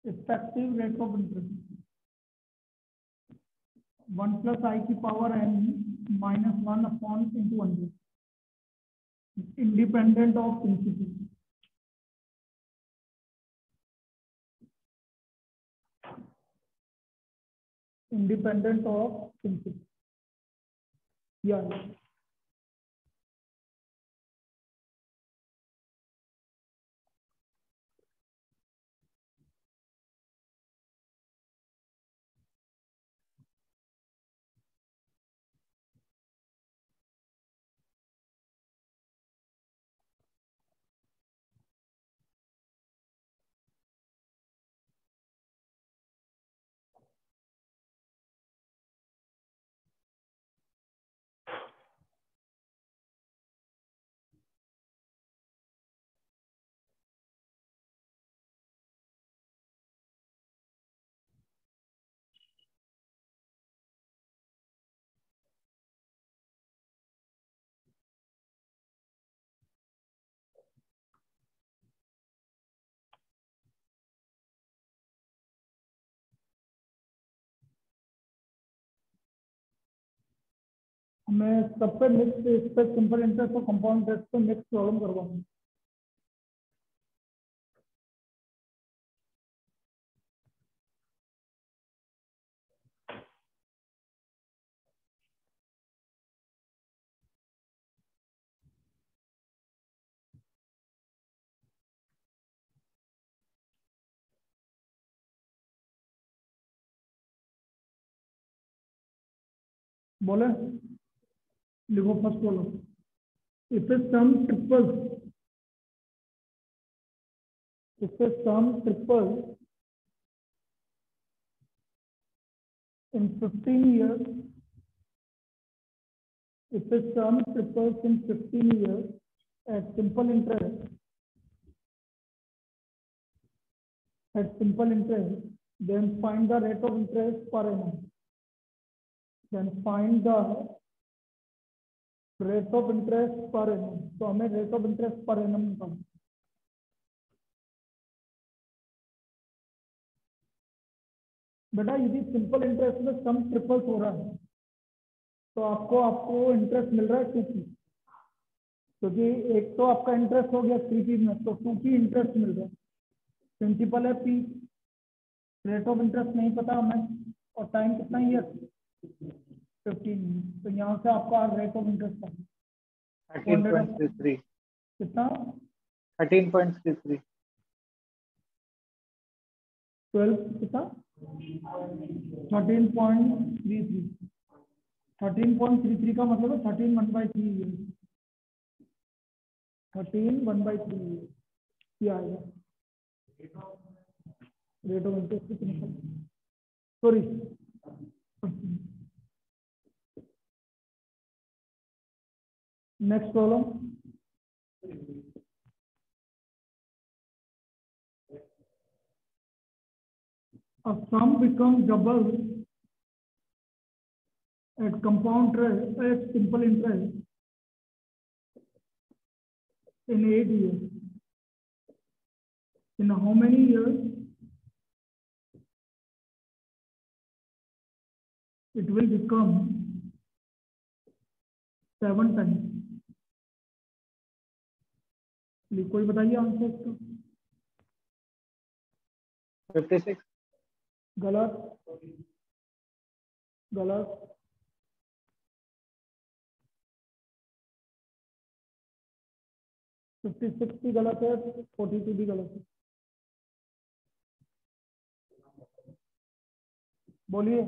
Effective rate of interest 1 + i की power n -1 upon into 100 independent of principal. Independent of principal या मैं सब पे मिक्स इस पे सिंपल इंटरेस्ट और कंपाउंड इंटरेस्ट पे मिक्स प्रॉब्लम करवाऊंगा। बोले लिखो फर्स्ट बोलो if a sum triple in 15 years if a sum triples in 15 years at simple interest then find the rate of interest per annum तो हमें rate of interest per annum निकालना। बेटा यदि simple interest में सम triples हो रहा है तो आपको इंटरेस्ट मिल रहा है 2p, क्योंकि एक तो आपका इंटरेस्ट हो गया 3p में, तो 2p इंटरेस्ट मिल रहा है। प्रिंसिपल है p, रेट ऑफ इंटरेस्ट नहीं पता हमें, और टाइम कितना ही है 15। तो यहाँ से आपका रेट ऑफ इंटरेस्ट 13.33 कितना 13.33 12 कितना 13.33 13.33 का मतलब है 13 1/3 ईयर 13 1/3 ईयर क्या आएगा रेट ऑफ इंटरेस्ट कितना। Sorry next problem a sum becomes double at compound interest at simple interest in 8 years. In how many years it will become 7 times? कोई बताइए आंसर इसका। 56 गलत 56 भी गलत है, 42 भी गलत है। बोलिए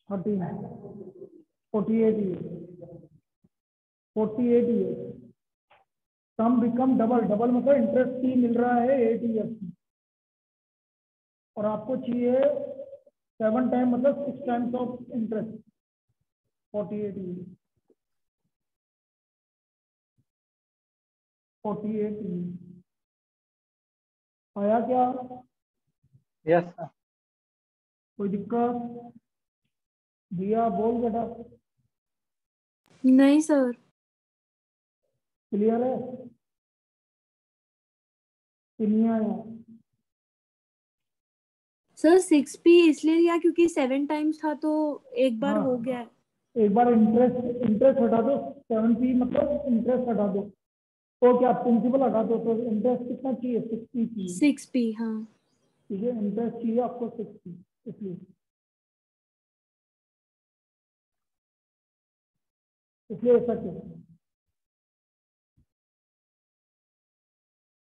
48 ईयर सम बिकम डबल मतलब इंटरेस्ट ही मिल रहा है 8 ईयर्स में, और आपको चाहिए 7 टाइम मतलब 6 times of interest 48 year 48 year आया क्या? Yes sir. कोई दिक्कत? दिया बोल बेटा। नहीं सर। क्लियर है? नहीं आया। सर 6p इसलिए लिया क्योंकि 7 टाइम्स था तो एक बार हाँ, हो गया। एक बार इंटरेस्ट इंटरेस्ट हटा दो, 7p मतलब इंटरेस्ट हटा दो, तो क्या प्रिंसिपल हटा दो तो इंटरेस्ट कितना चाहिए, 6p चाहिए। 6p हाँ। ठीक है, इंटरेस्ट चाहिए आपको 6p, इसलिए इसलिए ऐसा किया।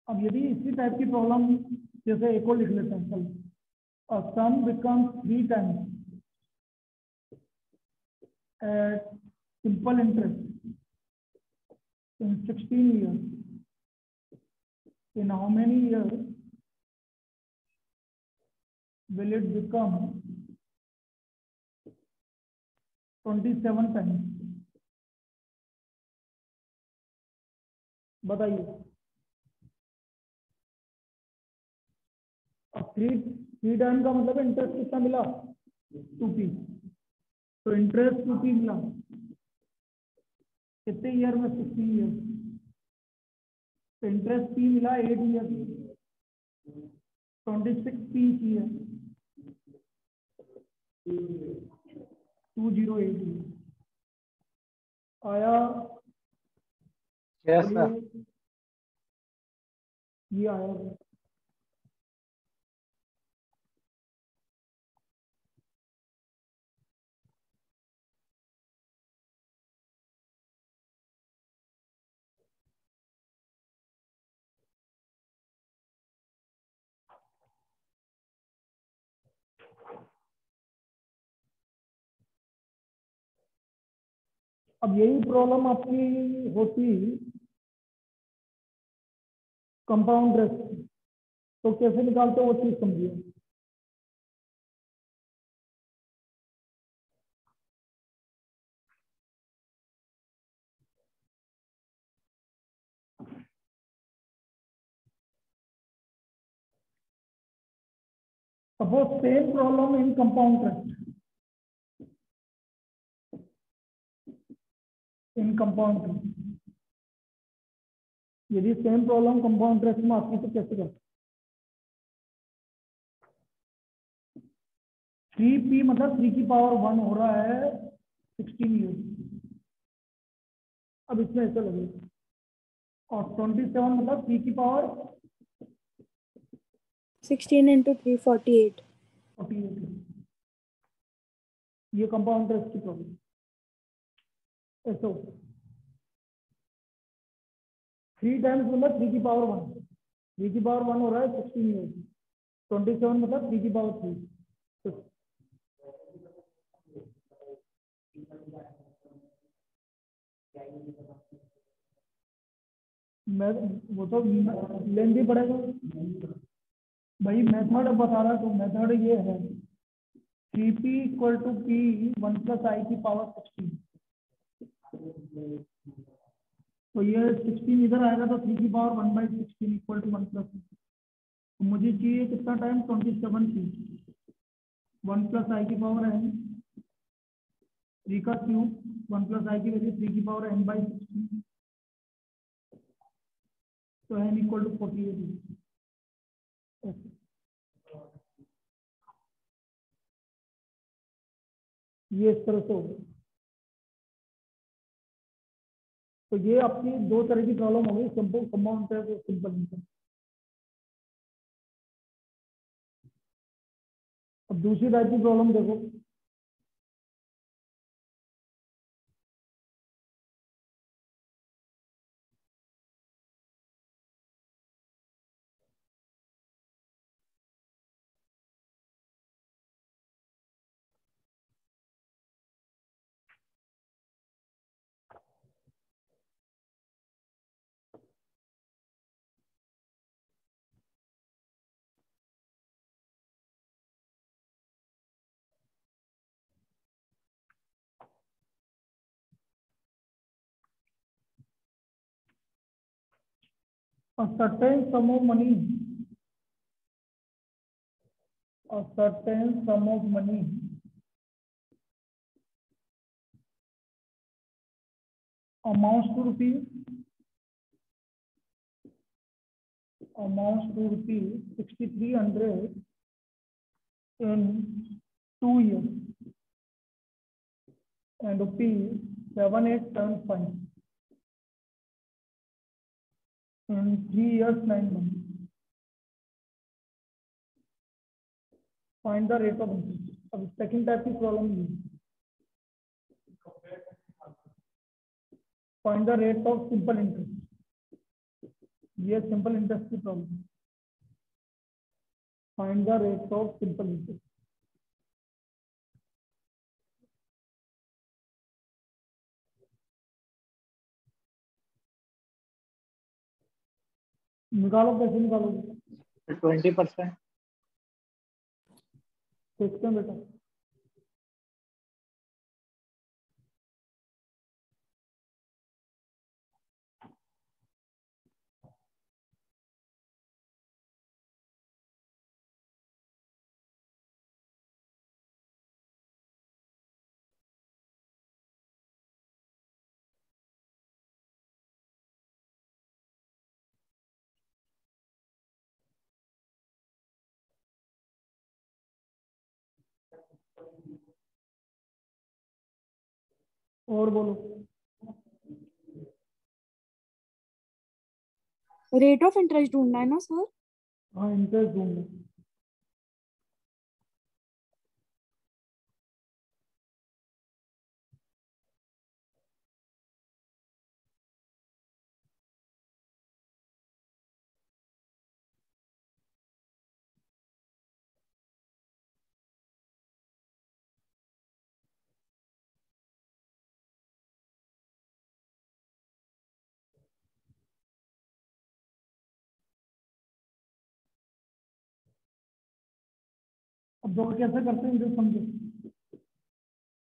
अब यदि इसी टाइप की प्रॉब्लम जैसे एक और लिख लेते हैं, चल सम becomes 3 times at simple interest in 16 years, in how many years will it become 27 times? बताइए। अब थ्री टाइम का मतलब इंटरेस्ट कितना मिला, 2p, तो इंटरेस्ट 2p मिला कितने ईयर में, 16 ईयर, तो इंटरेस्ट p मिला 8 ईयर, 26p चाहिए, 208 आया। Yes, sir. ये आया। अब यही प्रॉब्लम आपकी होती कंपाउंड इंटरेस्ट, तो कैसे निकालते हो वो चीज समझिए। Suppose same problem in compound interest, in compound interest, यदि सेम प्रॉब्लम कंपाउंड इंटरेस्ट में आती तो कैसे करते। 3p मतलब 3 की पावर 1 हो रहा है 16 ईयर, अब इसमें ऐसा लगेगा, और 27 मतलब 3 की पावर 16 into 3 48। 48, ये कंपाउंड इंटरेस्ट की प्रॉब्लम ऐसा होता है। 3 टाइम्स मतलब 3 की पावर 1, 3 की पावर 1 हो रहा है 16 ईयर, 27 मतलब 3 की पावर 3। मैं वो तो लेंदी पड़ेगा भाई, मेथड बता रहा, तो मेथड ये है 3p equal to p 1 plus I की पावर 16, तो ये 16 इधर आएगा तो 3 की power 1 by 16 equal to 1 plus, तो मुझे चाहिए कितना टाइम, 27p, 1 प्लस आई की पावर n, 3 का क्यूब, 1 प्लस आई की वैल्यू 3 की पावर n बाई 16, तो n इक्वल टू 48। ये इस तरह से होगा। तो ये आपकी दो तरह की प्रॉब्लम हो गई, सिंपल कंपाउंड इंटरेस्ट और सिंपल इंटरेस्ट। अब दूसरी टाइप की प्रॉब्लम देखो, a certain sum of money, a certain sum of money amounts to rupees amounts to rupees 6,300 in 2 years and rupees 7,875 in 3 years 9 months. Find the rate of interest. अब second type की problem है, find the rate of simple interest. ये simple interest की problem है. Find the rate of simple interest. निकालो, कैसे निकालोगे? 20%. देखते हैं बेटा. और बोलो. रेट ऑफ इंटरेस्ट ढूंढना है ना सर? हाँ, इंटरेस्ट दूंगा. अब दो कैसे करते हैं जो समझो.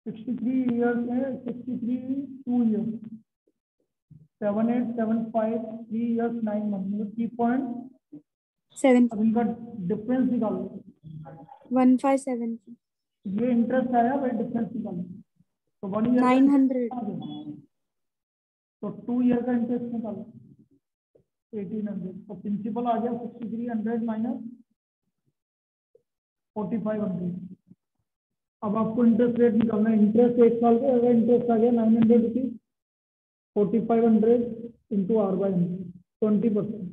63 ईयर्स है, 63 2 ईयर्स, 7,875 3 ईयर्स 9 मंथ, मतलब 3.7. अब इनका डिफरेंस निकालो. 157. ये इंटरेस्ट आया, वही डिफरेंस निकालो. तो 1 ईयर 900. तो 2 ईयर का इंटरेस्ट निकालो 1,800. तो प्रिंसिपल आ गया 6,300 माइनस 4,500. अब आपको इंटरेस्ट रेट निकालना है. इंटरेस्ट 1 साल का अगर इंटरेस्ट आ गया 900 रुपीज, 4,500 इंटू आर बाई 20%.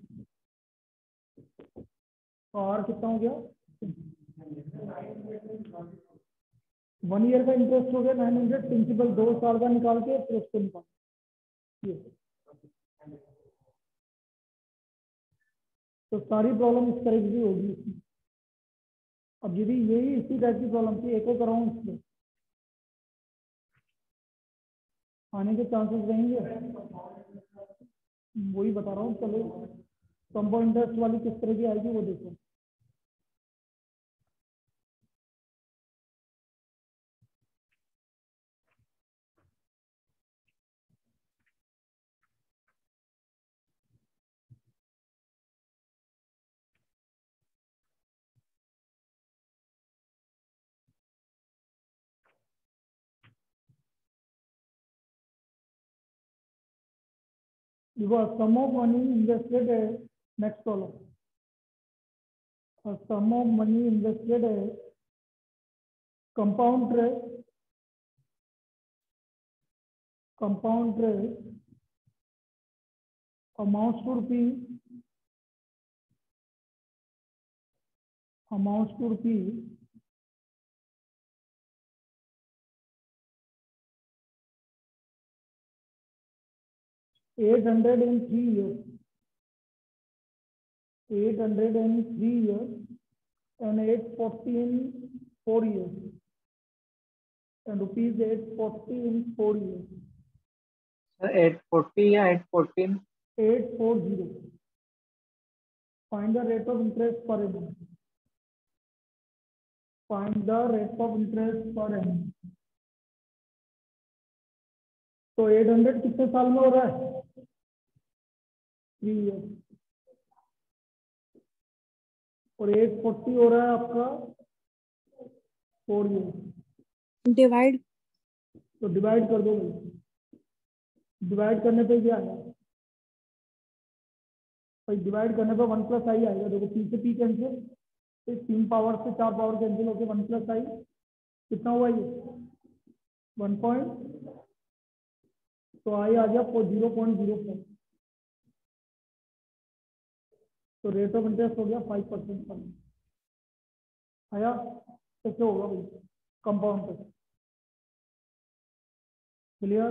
तो आर कितना हो गया? 1 ईयर का इंटरेस्ट हो गया 900. प्रिंसिपल 2 साल का निकाल के फिर उसको निकाल. तो सारी प्रॉब्लम इस तरह की होगी. अब यदि यही इसी टाइप की प्रॉब्लम थी, एक और कराऊं, इसमें आने के चांसेस रहेंगे. वही बता रहा हूँ. चलो कंपाउंड इंटरेस्ट वाली किस तरह की आएगी वो देखो. देखो, सम ऑफ मनी इन्वेस्टेड है. Next column, sum of money invested है compound interest amounts to rupees 800 in 3 years. 800 in 3 years and 840 in 4 years and rupees 840 in 4 years. 840 या 814? 840. Find the rate of interest per annum. Find the rate of interest per annum. तो 800 कितने साल में हो रहा है? 3 years. और 840 हो रहा है आपका 4 years. डिवाइड. तो डिवाइड कर दो. डिवाइड करने पे क्या आया? भाई डिवाइड करने पे 1 प्लस आई आएगा। देखो पी से पी कैंसिल, तो 3 पावर से 4 पावर कैंसिल होकर 1 प्लस आई कितना हुआ ये 1 पॉइंट, तो आई आ गया 0.04। तो रेट ऑफ इंटरेस्ट हो गया 5% पर आया। कैसे होगा भाई कंपाउंड पे, क्लियर।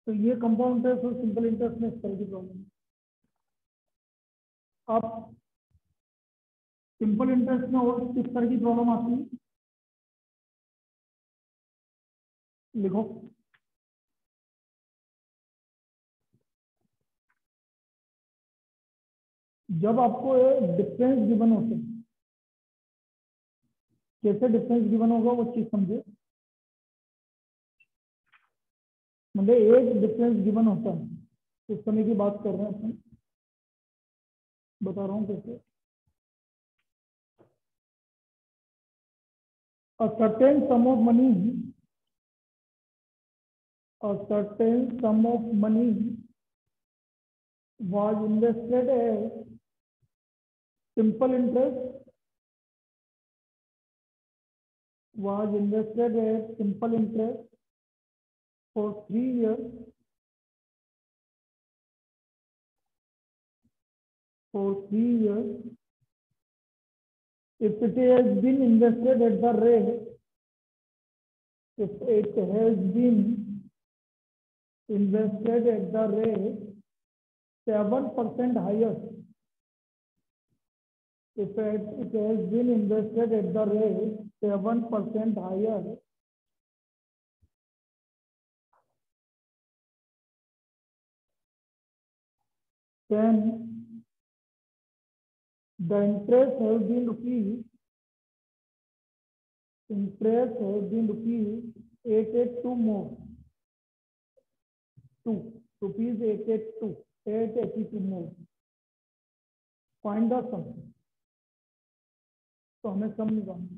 तो ये कंपाउंड इंटरेस्ट और सिंपल इंटरेस्ट में इस तरह की प्रॉब्लम है। अब सिंपल इंटरेस्ट में और किस तरह की प्रॉब्लम आती है, लिखो। जब आपको डिफरेंस गिवन होते हैं, कैसे डिफरेंस गिवन होगा वो चीज समझे। मतलब एक डिफरेंस गिवन होता है, इस समय की बात कर रहे हैं अपन, बता रहा हूँ कैसे। A certain sum of money, a certain sum of money was invested as simple interest, was invested as simple interest for 3 years, for 3 years. If it has been invested at the rate, if it has been invested at the rate 7% higher, if it has been invested at the rate 7% higher, then the interest has been rupees 882 more, 2 rupees 882 more. Find the sum. तो हमें सम निकालना है।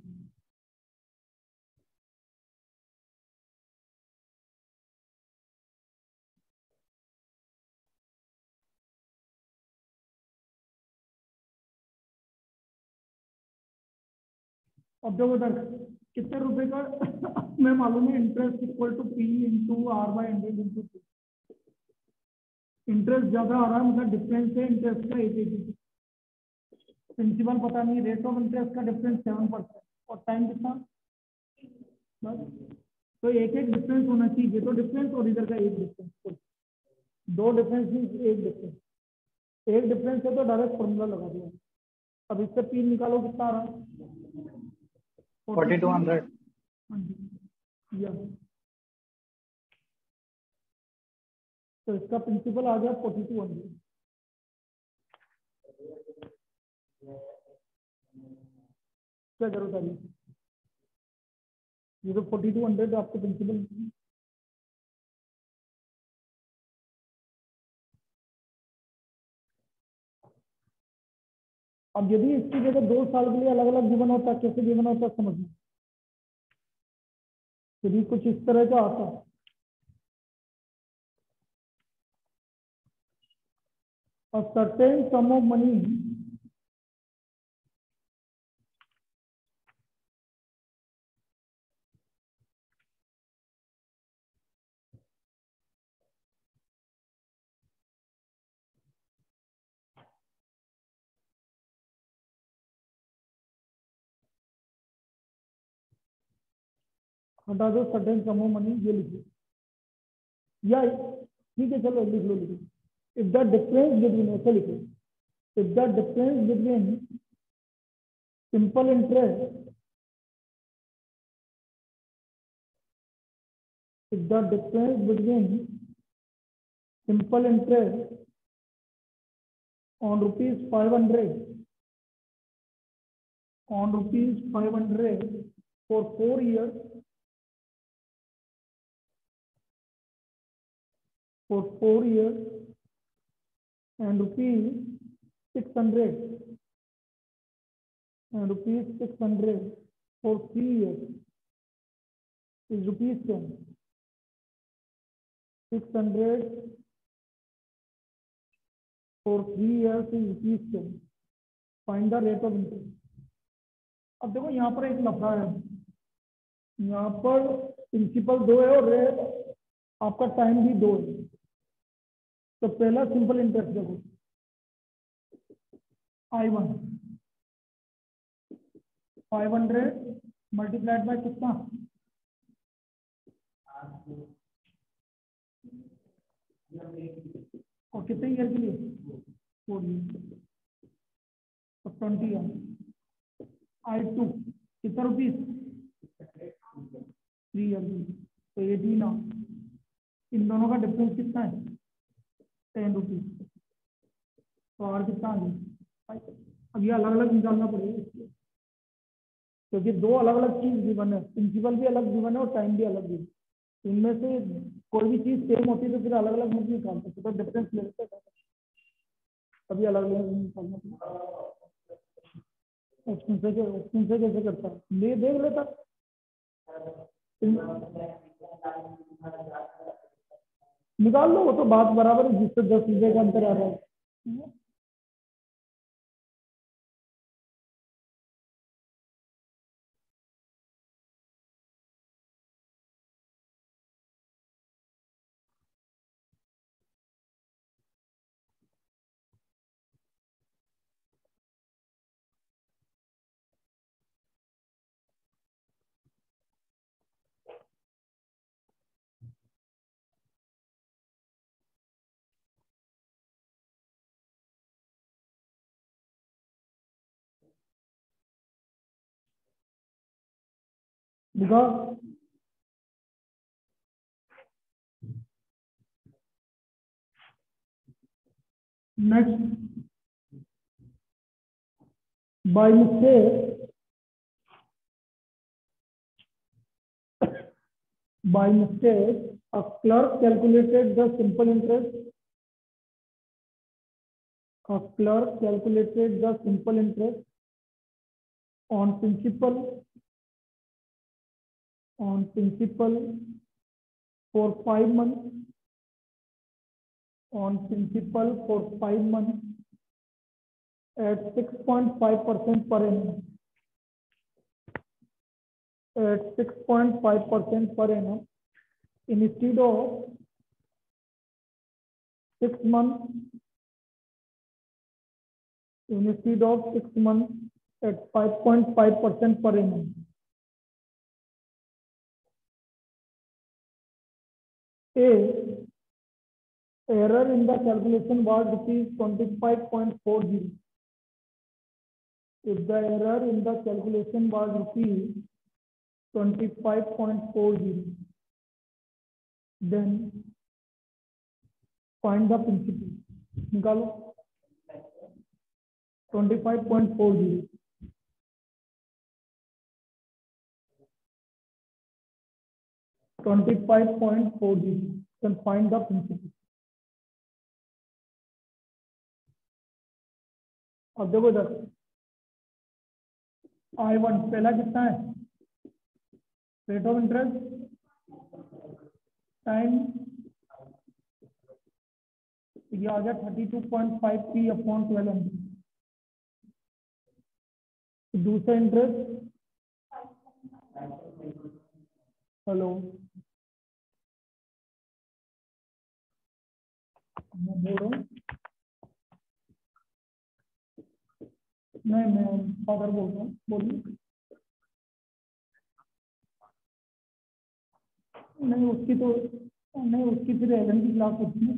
अब देखो इधर कितने रुपए का मैं मालूम है, interest equal to P into R by 100 into 2। Interest ज्यादा आ रहा है, मतलब डिफरेंस है इंटरेस्ट का 882। प्रिंसिपल पता नहीं, रेट ऑफ इंटरेस्ट का डिफरेंस 7% और टाइम कितना बस। तो एक एक डिफरेंस होना चाहिए, तो डिफरेंस और इधर का एक डिफरेंस, दो डिफरेंस नहीं एक डिफरेंस। एक डिफरेंस है तो डायरेक्ट फॉर्मूला लगा दिया। अब इससे पी निकालो, कितना आ रहा है 4200। या तो इसका प्रिंसिपल आ गया 4200। क्या जरूरत है, ये तो 4200 आपको प्रिंसिपल। अब यदि इसकी जगह 2 साल के लिए अलग अलग गिवन होता, कैसे गिवन होता समझना। यदि कुछ इस तरह का आता, a certain sum of money हटा दो, सर्टेन सम ऑफ मनी ये लिखिए, या ठीक है, चलो लिख लो लिख लो। इफ द डिफरेंस बिटवीन, ऐसे लिखो, if the difference between simple interest, if the difference between simple interest on rupees 500 for 4 years, and rupees 600 for 3 years is rupees 10. 600 for 3 years is rupees 10. Find the rate of interest. अब देखो यहाँ पर एक लफड़ा है, यहाँ पर principal 2 है और आपका टाइम भी 2 है। तो पहला सिंपल इंटरेस्ट देखो, I1 500 मल्टीप्लाइड बाय कितना, और कितने ईयर के लिए, 4 ईयर, तो 20 है। I2 कितना रुपीज, 3 ईयर की, तो 18 है। इन दोनों का डिफरेंस कितना है, 10 रुपीज, तो और कितना आ गया। अब ये अलग अलग निकालना पड़ेगा, क्योंकि 2 अलग अलग चीज गिवन है, प्रिंसिपल भी अलग गिवन है और टाइम भी अलग गिवन है। इनमें से कोई भी चीज सेम होती है तो फिर अलग अलग मत निकाल सकते, तो डिफरेंस ले लेते हैं, तभी अलग अलग निकालना पड़ेगा। ऑप्शन से कैसे करता है, ले देख लेता, निकाल लो, वो तो बात बराबर है, जिससे 10 रुपये का अंतर आ रहा है। Because next, by mistake, a clerk calculated the simple interest. A clerk calculated the simple interest on principal for 5 months. On principal for 5 months at 6.5% per annum. At 6.5% per annum, instead of 6 months. Instead of 6 months at 5.5% per annum. A error in the calculation was rupees 25.40. If the error in the calculation was rupees 25.40, then find the principal. निकालो 25.40. Then find the principal. अब देखो इधर I1 पहला कितना है, rate of interest, time, ये आ गया 32.5p upon 1200। दूसरा इंटरेस्ट, हेलो मैं बोल रहा हूँ, नहीं मैं फादर बोल रहा हूँ, बोलिए। नहीं उसकी तो नहीं, उसकी फिर एलन की क्लास होती है।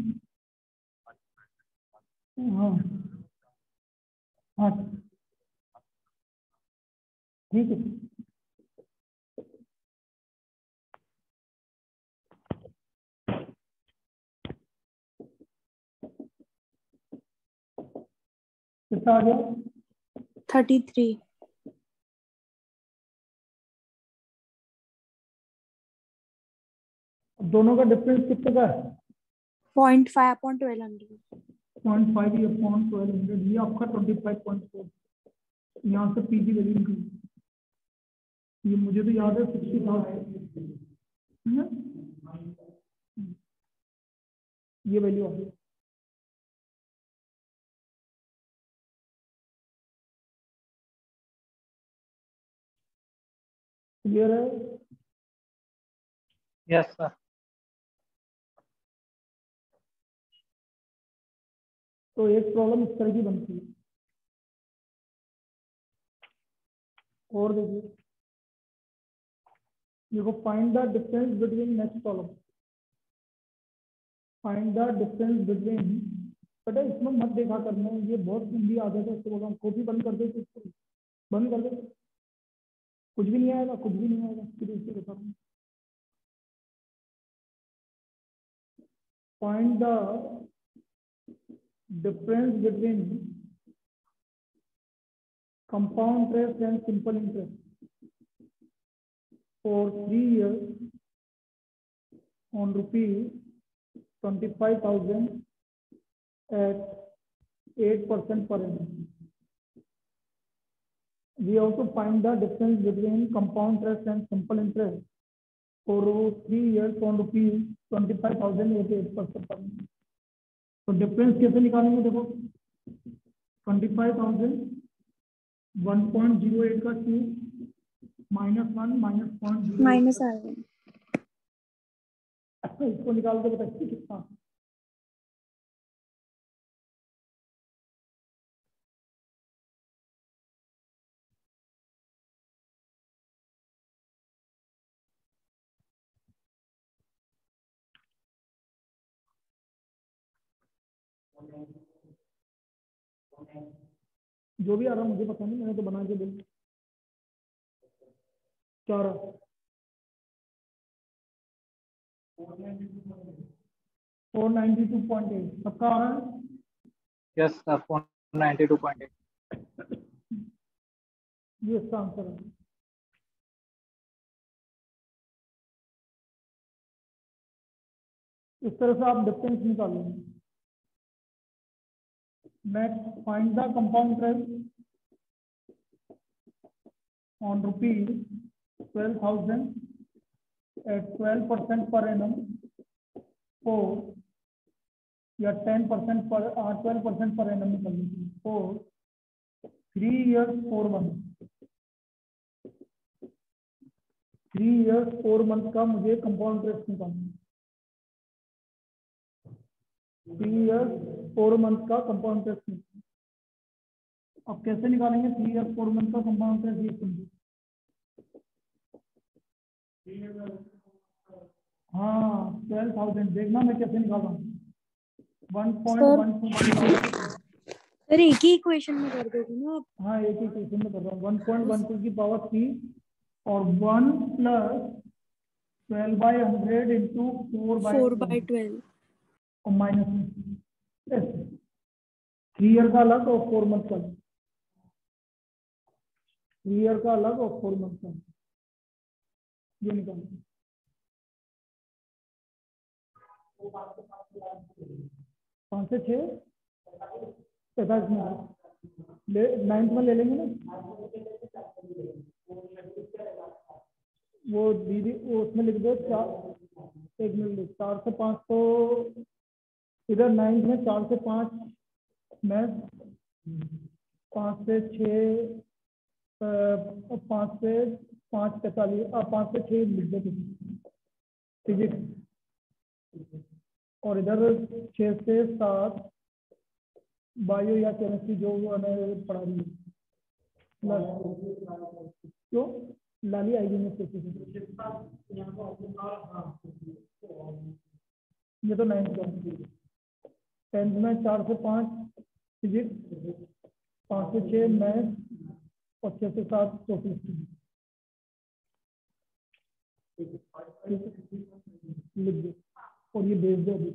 हाँ हाँ ठीक है। कितना आ गया? 33। दोनों का डिफरेंस कितने का है? 0.5 अपॉन 1200। 0.5 अपॉन 1200, ये आपका 25.4। यहाँ से पी की वैल्यू निकली, ये मुझे तो याद है 60,000, ये वैल्यू आ गई। क्लियर है? Yes sir. तो एक प्रॉब्लम इस तरह की बनती है, और देखिए, देखो, find the difference between, next problem, find the difference between. बेटा इसमें मत देखा करना, ये बहुत गंदी आदत है, इसको बोला कॉपी बंद कर दे, तो इसको बंद कर दे, कुछ भी नहीं आएगा, कुछ भी नहीं आएगा, फिर इससे बता रहा हूँ। Find the difference between compound interest and simple interest for 3 years on rupees 25,000 at 8% per annum. We also find the difference between compound interest and simple interest for 3 years on rupees 25,000 at 8% per annum. तो difference कैसे निकालेंगे? देखो, 25,000 1.08 का cube -1 -0.08 minus आ गया। इसको निकाल के बताइए कितना। जो भी आ रहा मुझे पता नहीं, मैंने तो बना के दे। क्या आ रहा? 492.8 सबका आ रहा है? Yes sir, 492.8। ये इसका आंसर है। इस तरह से आप डिफरेंस निकालेंगे। Next, find the compound interest on rupees 12,000 at 12% per annum for, या 10% पर 12% पर annum निकल for 3 years 4 months। 3 years 4 months का मुझे कंपाउंड इंटरेस्ट निकालना है। 3 years 4 months का कंपाउंड इंटरेस्ट निकालना। अब कैसे निकालेंगे 3 years 4 months का कंपाउंड इंटरेस्ट? ये समझिए, हाँ 12,000, देखना मैं कैसे निकाल रहा हूँ। 1.12। सर एक ही इक्वेशन में कर दोगे ना आप? हाँ एक ही क्वेश्चन में कर रहा हूँ। 1.12 की पावर 3 और 1 + 12/100 इंटू 4/12 और माइनस 3 ईयर का अलग और 4 मंथ का अलग। 3 ईयर का अलग और 4 मंथ का अलग, ये निकालना। 5 से 6 45 में ले, 9th में ले लेंगे ना वो दीदी, वो उसमें लिख दो 4, 1 मिनट, 4 से 5 तो इधर 9th में 4 से 5 मैथ, 5 से 6 5 से 5 45 5 से 6 लिख दो फिजिक्स, और इधर 6 से 7 बायो या केमिस्ट्री जो वो हमें पढ़ा रही है। क्यों लाली आएगी में ये तो 9th का, 10th में 4 से 5 फिजिक्स, 5 से 6 मैथ और 6 से 7 सोशल स्टडीज। लिख दो और ये भेज दो अभी।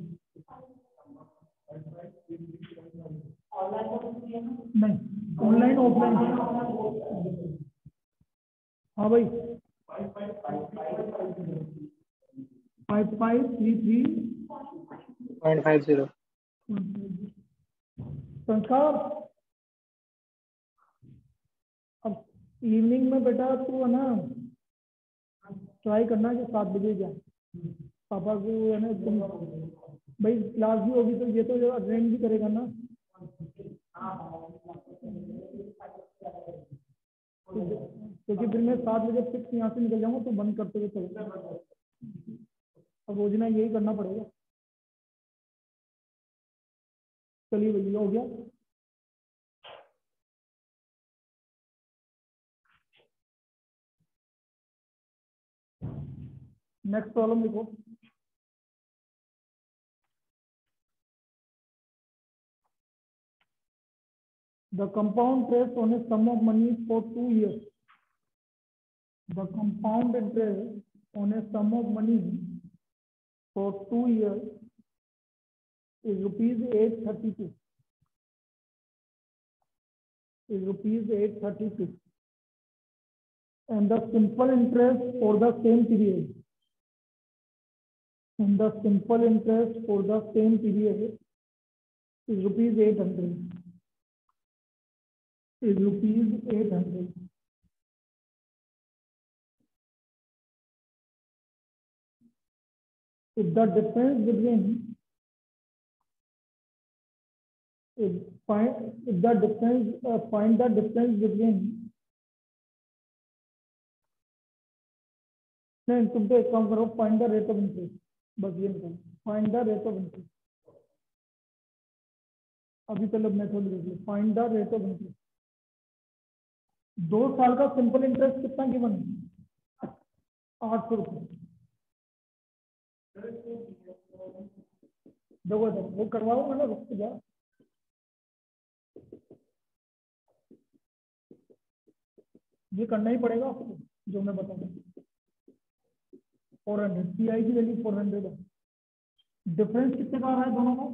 नहीं, ऑनलाइन ऑफलाइन। हाँ भाई, 5533.50। संस्कार, अब इवनिंग में बेटा तू है ना ट्राई करना कि 7 बजे जाए, पापा को है ना तुम भाई क्लास भी होगी तो ये तो अटेंड भी करेगा ना। क्योंकि फिर मैं 7 बजे फिक्स यहाँ से निकल जाऊंगा तो बंद करते हुए चले। अब रोजना यही करना पड़ेगा। चलिए भैया, हो गया। नेक्स्ट प्रॉब्लम लिखो। The compound interest on a sum of money for 2 years. The compound interest on a sum of money for 2 years is rupees 832. And the simple interest for the same period. Is rupees 800. If the difference between find the difference between नहीं, तुम तो एक काम करो, find the rate of interest, बस ये निकालो, find the rate of interest. अभी पहले मेथड देख लो, find the rate of interest. 2 साल का सिंपल इंटरेस्ट कितना गिवन है? 800 रुपये। देखो वो करवाओ ना, रुक जा। ये करना ही पड़ेगा आपको जो मैं बता दूं। 400 पीआई की वैल्यू 400 है। डिफरेंस कितने का आ रहा है दोनों का?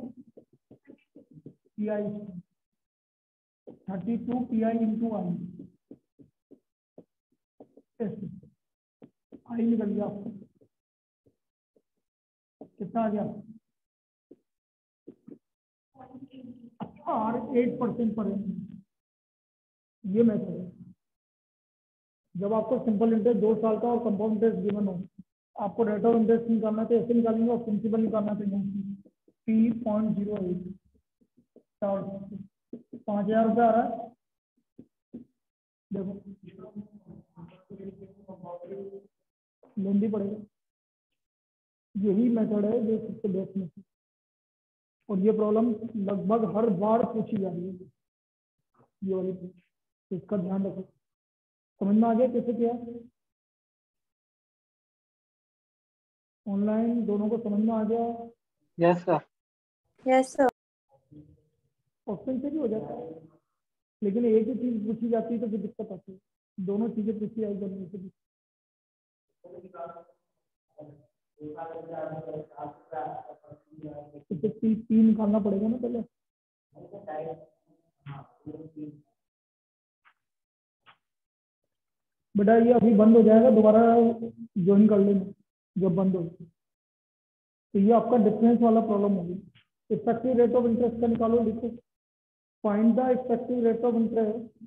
पीआई 32 पीआई इंटू आई, आई निकल गया आपको कितना आ गया? अच्छा, 8% पर ये मेथड है। जब आपको सिंपल इंटरेस्ट 2 साल का और कंपाउंड इंटरेस्ट गिवन हो, आपको रेट ऑफ इंटरेस्ट निकालना तो ऐसे निकालेंगे और प्रिंसिपल निकालना तो P.08 5,000 रुपये आ रहा है। देखो लेंदी पड़ेगा। यही मेथड है जो सबसे बेस्ट में, और ये प्रॉब्लम लगभग हर बार पूछी जा रही है, ये वाली। इसका ध्यान रखो। समझ में आ गया कैसे किया? ऑनलाइन दोनों को समझ में आ गया? Yes sir. ऑप्शन से भी हो जाता है, लेकिन एक ही चीज पूछी जाती है तो फिर दिक्कत आती है। दोनों चीजें पूछी आई करने से भी। तो P निकालना पड़ेगा ना पहले। बेटा ये अभी बंद हो जाएगा, दोबारा ज्वाइन कर लेना जब बंद हो। तो ये आपका डिफरेंस वाला प्रॉब्लम होगी। इफेक्टिव रेट ऑफ इंटरेस्ट का निकालो, लिखो। Find the effective rate of interest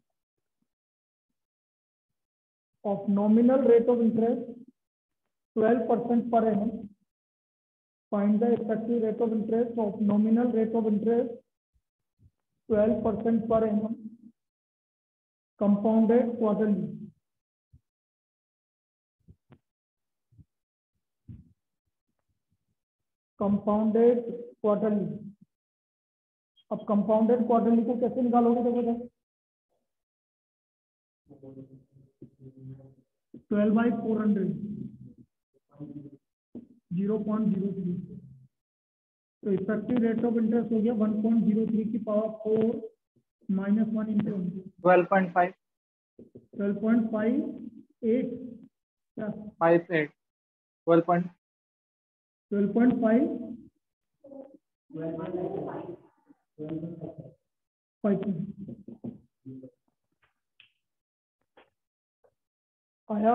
of nominal rate of interest 12% per annum. Find the effective rate of interest of nominal rate of interest 12% per annum compounded quarterly. Compounded quarterly. अब compounded quarterly को कैसे निकालोगे? देखो 12/400 0.03 तो effective rate of interest हो गया 1.03 की power 4 -1 into 12.5 12.58 क्या 58 12.5 12.5 आया